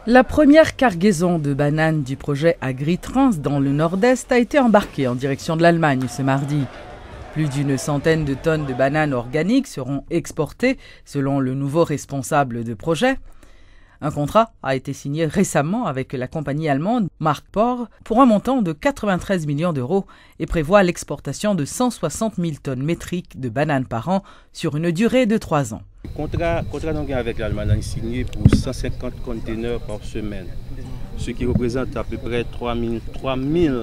La première cargaison de bananes du projet AgriTrans dans le Nord-Est a été embarquée en direction de l'Allemagne ce mardi. Plus d'une centaine de tonnes de bananes organiques seront exportées selon le nouveau responsable de projet. Un contrat a été signé récemment avec la compagnie allemande Marktport pour un montant de 93 millions d'euros et prévoit l'exportation de 160 000 tonnes métriques de bananes par an sur une durée de 3 ans. Le contrat avec l'Allemagne est signé pour 150 conteneurs par semaine, ce qui représente à peu près 3 000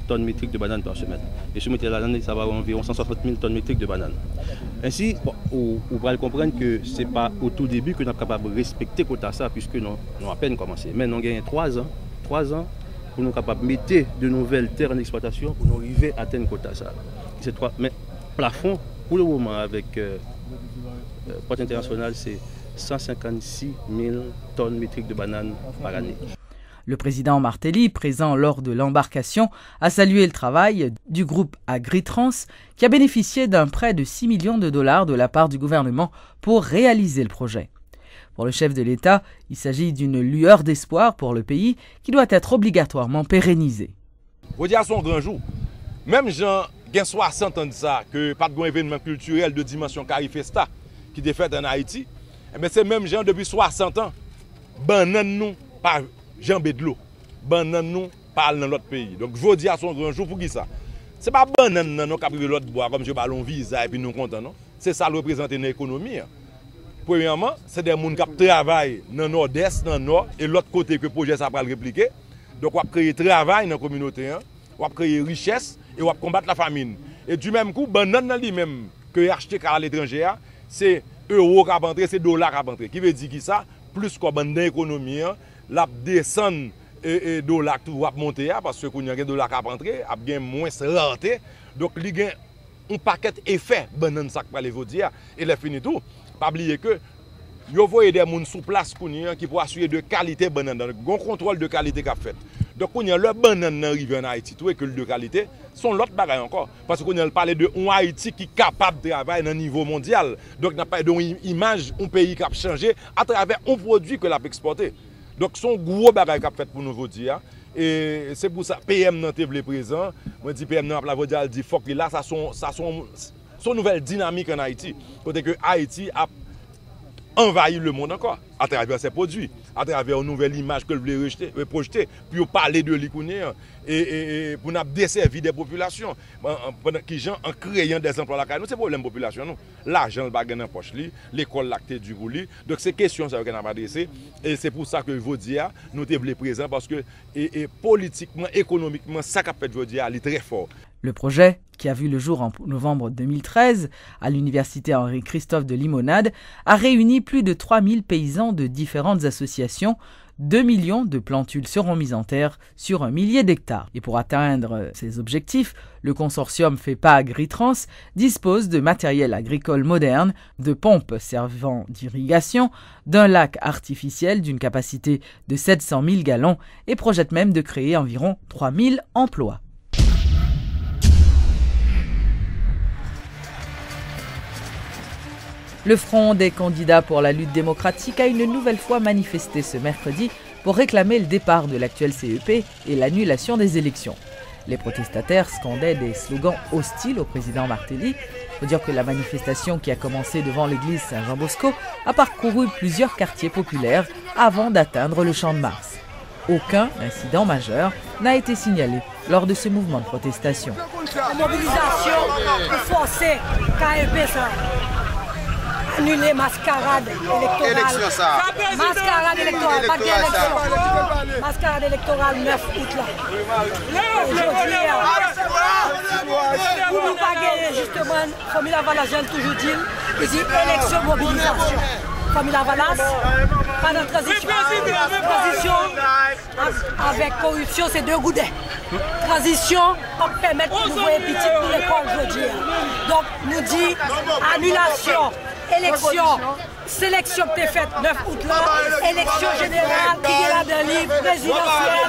tonnes métriques de bananes par semaine. Et ce matériel-là, ça va environ 160 000 tonnes métriques de bananes. Ainsi, on va comprendre que ce n'est pas au tout début que nous sommes capables de respecter ça, puisque nous avons à peine commencé. Mais nous avons 3 ans pour nous capables de mettre de nouvelles terres en exploitation pour nous arriver à atteindre ça. Mais plafond, pour le moment, avec Porte internationale, c'est 156 000 tonnes métriques de bananes par année. Le président Martelly, présent lors de l'embarcation, a salué le travail du groupe AgriTrans qui a bénéficié d'un prêt de 6 millions de dollars de la part du gouvernement pour réaliser le projet. Pour le chef de l'État, il s'agit d'une lueur d'espoir pour le pays qui doit être obligatoirement pérennisée. Aujourd'hui, à son grand jour, même gens qui ont 60 ans de ça, que pas de bon événement culturel de dimension Carifesta qui est fait en Haïti, mais c'est même gens depuis 60 ans, banane nous par jambé de l'eau, banane nous parle dans l'autre pays. Donc je dis à son grand jour pour qui ça? C'est pas banane nous qui privé l'autre bois comme je ballon visa et puis nous content non. C'est ça représente une économie. Premièrement, c'est des gens qui travaillent dans le nord-est, dans le nord et l'autre côté que le projet ça va le répliquer. Donc on va créer travail dans la communauté, on va créer richesse et on va combattre la famine. Et du même coup, banane dans lui-même que acheter à l'étranger, c'est euro qui va entrer, c'est dollar qui va entrer. Qui veut dire que ça, plus qu'on a dans l'économie, la descend et dollar tout va monter parce que quand il y a un dollar qui va entrer, il y a moins de rareté. Donc il y a un paquet d'effets banane ça va les dire et les fini tout. Pas oublier que vous voyez des gens sous place qui pour assurer de qualité banane, un contrôle de qualité qu'a fait. Donc quand il y a le banane arrivé en Haïti, tout est que de qualité, sont l'autre bagaille encore parce qu'on a parlé de un Haïti qui est capable de travailler à niveau mondial. Donc n'a pas une image un pays qui a changé à travers un produit que l'a exporté. Donc son gros bagaille qu'a fait pour nous vous dire et c'est pour ça PM nan te vle présent. Moi dis PM nan la vodia dit faut que là ça son nouvelle dynamique en Haïti. Côté que Haïti a envahi le monde encore à travers ses produits, à travers une nouvelle image que vous voulez projeter, pour parler de l'Ikounier et pour nous desservir des populations. Qui gens en créant des emplois là, nous c'est problème population nous. L'argent le bagage dans poche li, l'école lactée du bouli. Donc c'est question ça qu'on a adressé et c'est pour ça que je veux dire nous te voulons présent parce que politiquement, économiquement ça qu'a fait je veux dire il est très fort. Le projet, qui a vu le jour en novembre 2013 à l'université Henri-Christophe de Limonade, a réuni plus de 3000 paysans de différentes associations. 2 millions de plantules seront mises en terre sur 1 millier d'hectares. Et pour atteindre ces objectifs, le consortium FEPA AgriTrans dispose de matériel agricole moderne, de pompes servant d'irrigation, d'un lac artificiel d'une capacité de 700 000 gallons et projette même de créer environ 3000 emplois. Le Front des candidats pour la lutte démocratique a une nouvelle fois manifesté ce mercredi pour réclamer le départ de l'actuel CEP et l'annulation des élections. Les protestataires scandaient des slogans hostiles au président Martelly. Il faut dire que la manifestation qui a commencé devant l'église Saint-Jean-Bosco a parcouru plusieurs quartiers populaires avant d'atteindre le Champ de Mars. Aucun incident majeur n'a été signalé lors de ce mouvement de protestation. La mobilisation pour forcer KEP ça. Annuler mascarade électorale. Mascarade électorale, pas d'élection. Mascarade électorale 9 août là. Pour nous pas gagner, justement, comme il a Valagel toujours dit, il dit élection, mobilisation. Comme il a Valas, pas de transition. Transition avec corruption, c'est 2 goudets. Transition pour permettre de nous voir petit pour l'école aujourd'hui. Donc, nous dit annulation. Élection, sélection qui est faite 9 août là, élection générale qui est là d'un livre présidentiel.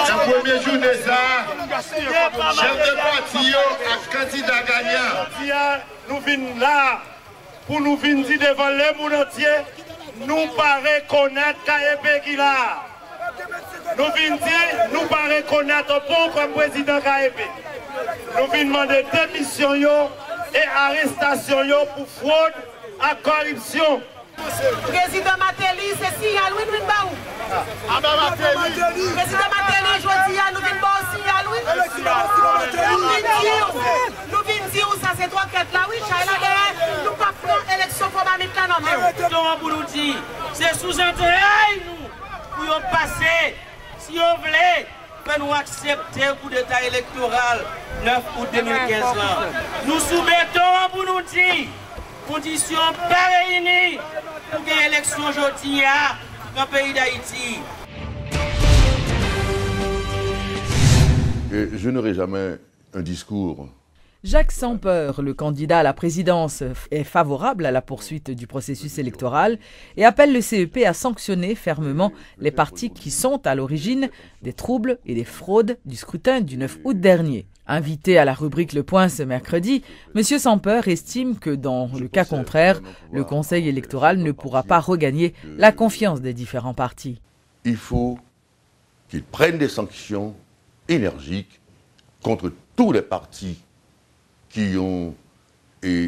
La première journée, chef de parti et candidat gagnant. Nous venons là pour nous venir devant les monde entier nous pas reconnaître KEP qui là. Nous venons dire, nous pas reconnaître bon comme président KEP. Nous venons demander démission et arrestation pour fraude à corruption. Président Matéli, c'est signal, oui, nous venons Président Matéli, je dis, nous venons signal, oui. Nous venons dire où ça, c'est trois quêtes là, oui, nous ne pas prendre l'élection pour ma mille canons. Pour nous dire, c'est sous-entendu, nous, pour passer, si on voulait, que nous accepter le coup d'état électoral 9 août 2015. Nous soumettons pour nous dire, conditions pas réunies pour que l'élection aujourd'hui dans le pays d'Haïti. Je n'aurai jamais un discours. Jacques Sampeur, le candidat à la présidence, est favorable à la poursuite du processus électoral et appelle le CEP à sanctionner fermement les partis qui sont à l'origine des troubles et des fraudes du scrutin du 9 août dernier. Invité à la rubrique Le Point ce mercredi, M. Sampeur estime que dans le cas contraire, le Conseil électoral ne pourra pas regagner la confiance des différents partis. Il faut qu'ils prennent des sanctions énergiques contre tous les partis qui ont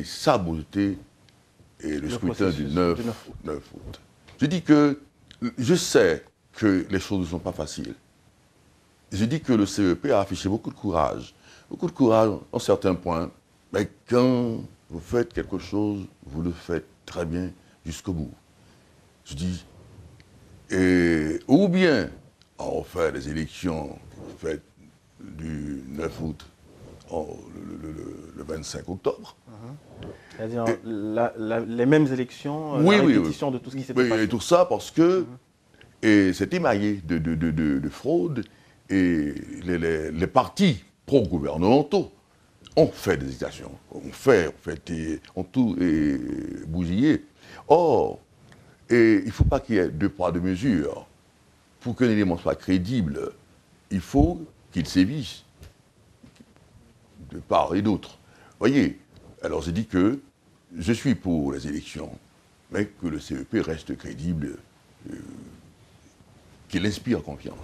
saboté le scrutin du 9 août. Je dis que je sais que les choses ne sont pas faciles. Je dis que le CEP a affiché beaucoup de courage en certains points, mais quand vous faites quelque chose, vous le faites très bien jusqu'au bout. Je dis, ou bien on fait des élections faites du 9 août le 25 octobre. C'est-à-dire les mêmes élections, la répétition de tout ce qui s'est passé. Et tout ça parce que c'est émaillé de fraude et les partis pro-gouvernementaux ont fait des exactions, ont tout bousillé. Or, il ne faut pas qu'il y ait deux poids, deux mesures. Pour qu'un élément soit crédible, il faut qu'il sévisse de part et d'autre. Voyez, alors j'ai dit que je suis pour les élections, mais que le CEP reste crédible, qu'il inspire confiance.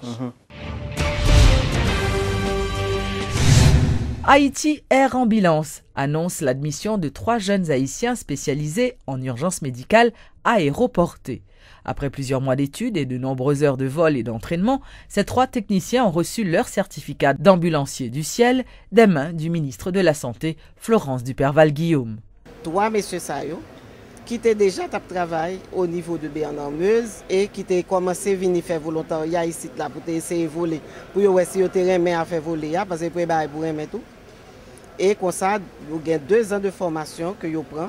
Haïti Air Ambulance annonce l'admission de 3 jeunes Haïtiens spécialisés en urgence médicale aéroportée. Après plusieurs mois d'études et de nombreuses heures de vol et d'entraînement, ces 3 techniciens ont reçu leur certificat d'ambulancier du ciel des mains du ministre de la Santé, Florence Duperval-Guillaume. 3 messieurs Sayo, qui étaient déjà à travail au niveau de Bernard-Meuse et qui étaient commencé à venir faire volontariat ici là, pour essayer de voler, pour voir si ils terrain à faire voler, parce que pour aimer tout. Et comme ça, il y a 2 ans de formation que vous prenez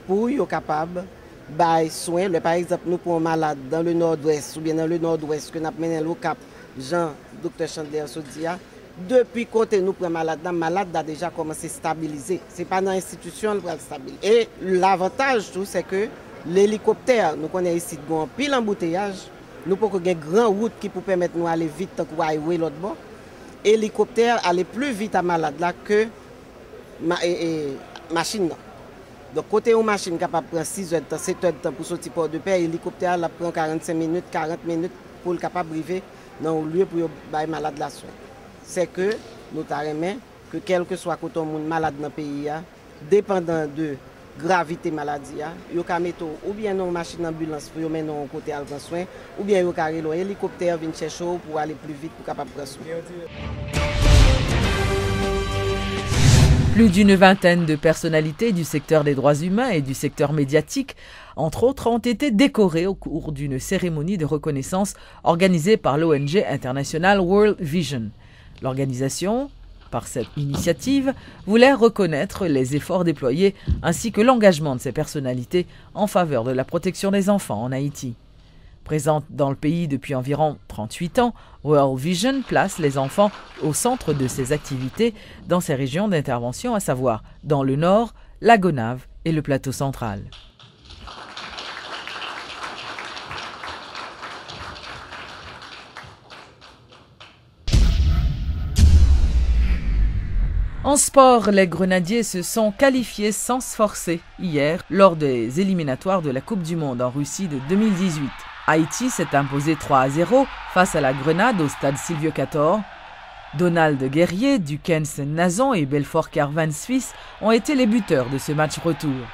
pour être capable de soins. Par exemple, nous prenons un malade dans le nord-ouest ou bien dans le nord-ouest que nous avons mené au Cap Jean, Dr. Chandler Sodia. Depuis côté nous prenons malade, le malade a déjà commencé à stabiliser. Ce n'est pas dans l'institution qu'il va stabiliser. Et l'avantage, c'est que l'hélicoptère, nous connaissons ici un pile embouteillage. Nous pouvons avoir une grande route qui peut permettre de aller vite tant qu'on va aller l'autre bord. L'hélicoptère allait plus vite à malade là que machine. Donc, côté une machine capable de prendre 6 heures de temps, 7 heures de temps pour sortir port de paix, l'hélicoptère prend 45 minutes, 40 minutes pour le capable d'arriver dans le lieu pour le malade la soin. C'est que nous avons que quel que soit côté monde malade dans le pays, dépendant de gravité maladie, vous pouvez mettre ou bien une machine d'ambulance pour mettre dans côté de soin, ou bien vous pouvez un hélicoptère venir chercher pour aller plus vite pour capable prendre soin. Plus d'une vingtaine de personnalités du secteur des droits humains et du secteur médiatique, entre autres, ont été décorées au cours d'une cérémonie de reconnaissance organisée par l'ONG internationale World Vision. L'organisation, par cette initiative, voulait reconnaître les efforts déployés ainsi que l'engagement de ces personnalités en faveur de la protection des enfants en Haïti. Présente dans le pays depuis environ 38 ans, World Vision place les enfants au centre de ses activités dans ses régions d'intervention, à savoir dans le Nord, la Gonave et le Plateau central. En sport, les Grenadiers se sont qualifiés sans se forcer hier lors des éliminatoires de la Coupe du Monde en Russie de 2018. Haïti s'est imposé 3-0 face à la Grenade au stade Silvio Cator. Donald Guerrier, Dukens Nazon et Belfort Carvan Suisse ont été les buteurs de ce match retour.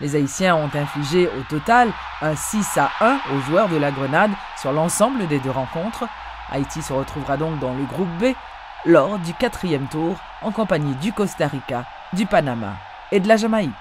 Les Haïtiens ont infligé au total un 6-1 aux joueurs de la Grenade sur l'ensemble des deux rencontres. Haïti se retrouvera donc dans le groupe B lors du 4e tour en compagnie du Costa Rica, du Panama et de la Jamaïque.